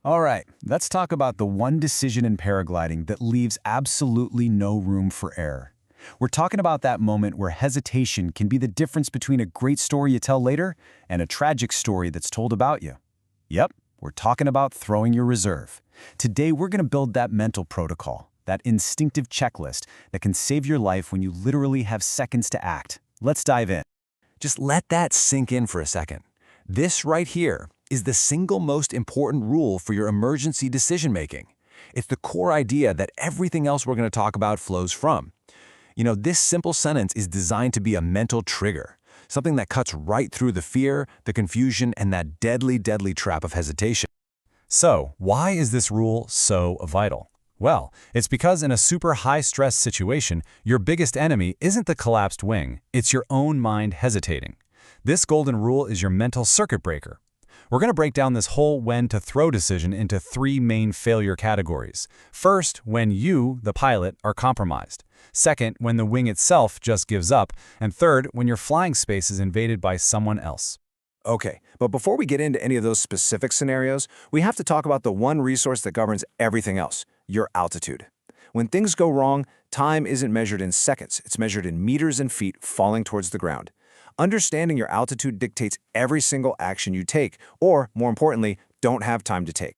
All right, let's talk about the one decision in paragliding that leaves absolutely no room for error. We're talking about that moment where hesitation can be the difference between a great story you tell later and a tragic story that's told about you. Yep, we're talking about throwing your reserve. Today, we're going to build that mental protocol, that instinctive checklist that can save your life when you literally have seconds to act. Let's dive in. Just let that sink in for a second. This right here is the single most important rule for your emergency decision-making. It's the core idea that everything else we're going to talk about flows from. This simple sentence is designed to be a mental trigger, something that cuts right through the fear, the confusion, and that deadly, deadly trap of hesitation. So, why is this rule so vital? Well, it's because in a super high-stress situation, your biggest enemy isn't the collapsed wing, it's your own mind hesitating. This golden rule is your mental circuit breaker. We're going to break down this whole when-to-throw decision into three main failure categories. First, when you, the pilot, are compromised. Second, when the wing itself just gives up. And third, when your flying space is invaded by someone else. Okay, but before we get into any of those specific scenarios, we have to talk about the one resource that governs everything else, your altitude. When things go wrong, time isn't measured in seconds, it's measured in meters and feet falling towards the ground. Understanding your altitude dictates every single action you take, or, more importantly, don't have time to take.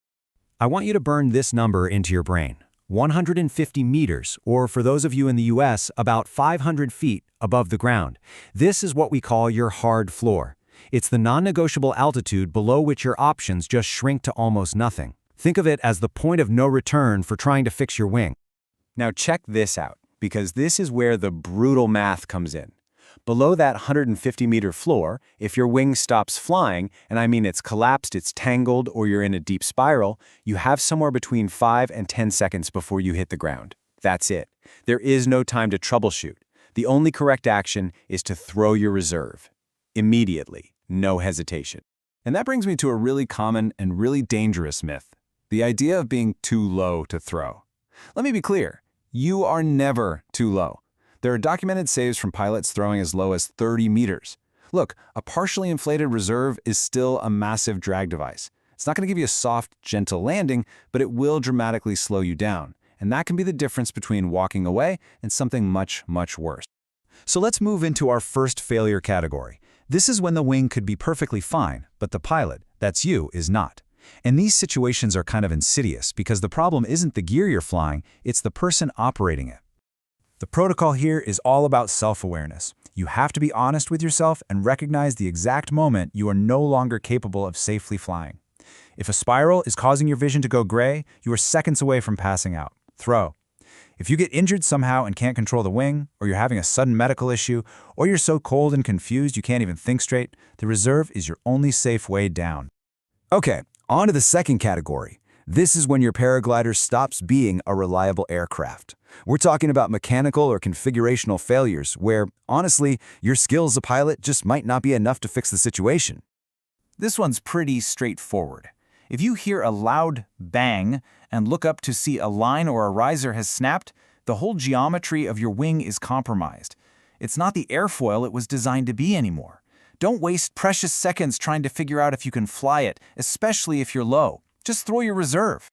I want you to burn this number into your brain. 150 meters, or for those of you in the US, about 500 feet above the ground. This is what we call your hard floor. It's the non-negotiable altitude below which your options just shrink to almost nothing. Think of it as the point of no return for trying to fix your wing. Now check this out, because this is where the brutal math comes in. Below that 150-meter floor, if your wing stops flying, and I mean it's collapsed, it's tangled, or you're in a deep spiral, you have somewhere between 5 and 10 seconds before you hit the ground. That's it. There is no time to troubleshoot. The only correct action is to throw your reserve. Immediately, no hesitation. And that brings me to a really common and really dangerous myth, the idea of being too low to throw. Let me be clear, you are never too low. There are documented saves from pilots throwing as low as 30 meters. Look, a partially inflated reserve is still a massive drag device. It's not going to give you a soft, gentle landing, but it will dramatically slow you down. And that can be the difference between walking away and something much, much worse. So let's move into our first failure category. This is when the wing could be perfectly fine, but the pilot, that's you, is not. And these situations are kind of insidious because the problem isn't the gear you're flying, it's the person operating it. The protocol here is all about self-awareness. You have to be honest with yourself and recognize the exact moment you are no longer capable of safely flying. If a spiral is causing your vision to go gray, you are seconds away from passing out. Throw. If you get injured somehow and can't control the wing, or you're having a sudden medical issue, or you're so cold and confused you can't even think straight, the reserve is your only safe way down. Okay, on to the second category. This is when your paraglider stops being a reliable aircraft. We're talking about mechanical or configurational failures where, honestly, your skill as a pilot just might not be enough to fix the situation. This one's pretty straightforward. If you hear a loud bang and look up to see a line or a riser has snapped, the whole geometry of your wing is compromised. It's not the airfoil it was designed to be anymore. Don't waste precious seconds trying to figure out if you can fly it, especially if you're low. Just throw your reserve.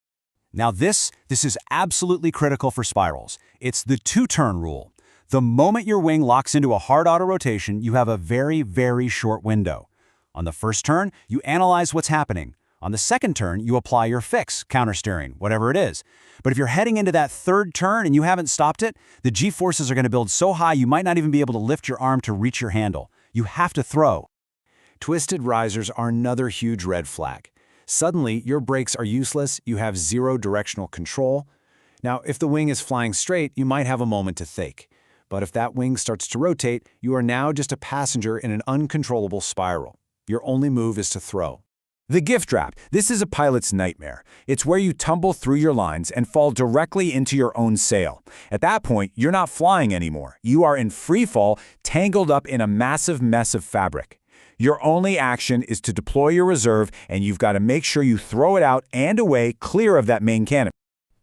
Now this is absolutely critical for spirals. It's the two-turn rule. The moment your wing locks into a hard auto rotation, you have a very, very short window. On the first turn, you analyze what's happening. On the second turn, you apply your fix, countersteering, whatever it is. But if you're heading into that third turn and you haven't stopped it, the G-forces are going to build so high you might not even be able to lift your arm to reach your handle. You have to throw. Twisted risers are another huge red flag. Suddenly, your brakes are useless, you have zero directional control. Now, if the wing is flying straight, you might have a moment to think. But if that wing starts to rotate, you are now just a passenger in an uncontrollable spiral. Your only move is to throw. The gift wrap. This is a pilot's nightmare. It's where you tumble through your lines and fall directly into your own sail. At that point, you're not flying anymore. You are in free fall, tangled up in a massive mess of fabric. Your only action is to deploy your reserve, and you've got to make sure you throw it out and away clear of that main cannon.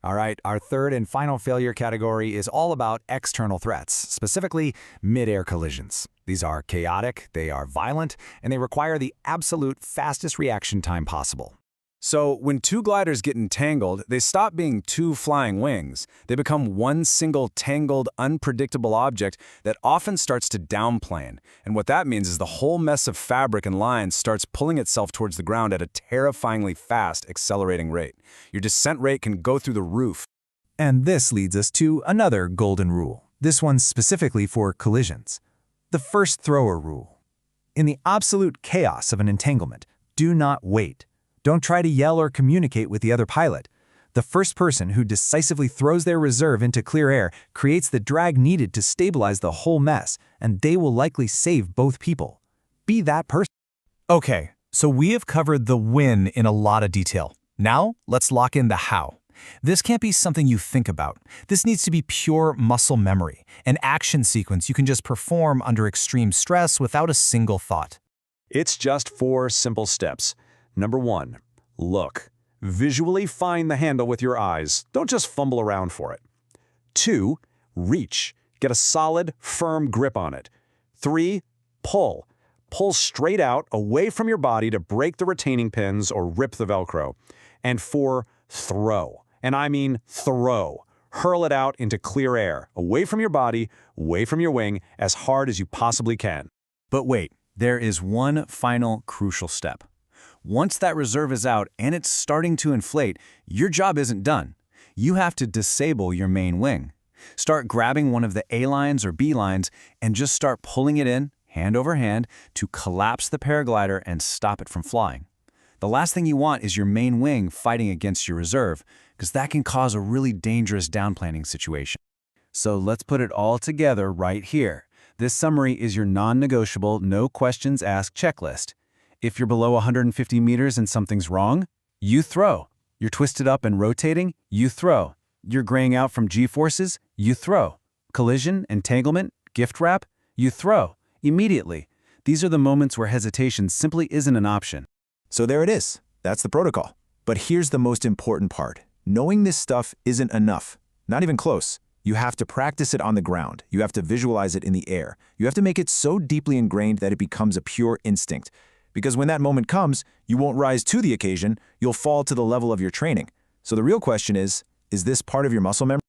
All right, our third and final failure category is all about external threats, specifically mid-air collisions. These are chaotic, they are violent, and they require the absolute fastest reaction time possible. So when two gliders get entangled, they stop being two flying wings. They become one single tangled, unpredictable object that often starts to downplane. And what that means is the whole mess of fabric and lines starts pulling itself towards the ground at a terrifyingly fast, accelerating rate. Your descent rate can go through the roof. And this leads us to another golden rule. This one's specifically for collisions. The first thrower rule. In the absolute chaos of an entanglement, do not wait. Don't try to yell or communicate with the other pilot. The first person who decisively throws their reserve into clear air creates the drag needed to stabilize the whole mess, and they will likely save both people. Be that person. Okay, so we have covered the when in a lot of detail. Now, let's lock in the how. This can't be something you think about. This needs to be pure muscle memory, an action sequence you can just perform under extreme stress without a single thought. It's just 4 simple steps. Number 1, look. Visually find the handle with your eyes. Don't just fumble around for it. 2, reach. Get a solid, firm grip on it. 3, pull. Pull straight out, away from your body to break the retaining pins or rip the Velcro. And 4, throw. And I mean throw. Hurl it out into clear air, away from your body, away from your wing, as hard as you possibly can. But wait, there is one final crucial step. Once that reserve is out and it's starting to inflate, your job isn't done. You have to disable your main wing. Start grabbing one of the A lines or B lines and just start pulling it in, hand over hand, to collapse the paraglider and stop it from flying. The last thing you want is your main wing fighting against your reserve, because that can cause a really dangerous downplaning situation. So let's put it all together right here. This summary is your non-negotiable, no questions asked checklist. If you're below 150 meters and something's wrong, you throw. You're twisted up and rotating, you throw. You're graying out from G-forces, you throw. Collision, entanglement, gift wrap, you throw. Immediately. These are the moments where hesitation simply isn't an option. So there it is. That's the protocol. But here's the most important part. Knowing this stuff isn't enough. Not even close. You have to practice it on the ground. You have to visualize it in the air. You have to make it so deeply ingrained that it becomes a pure instinct. Because when that moment comes, you won't rise to the occasion, you'll fall to the level of your training. So the real question is this part of your muscle memory?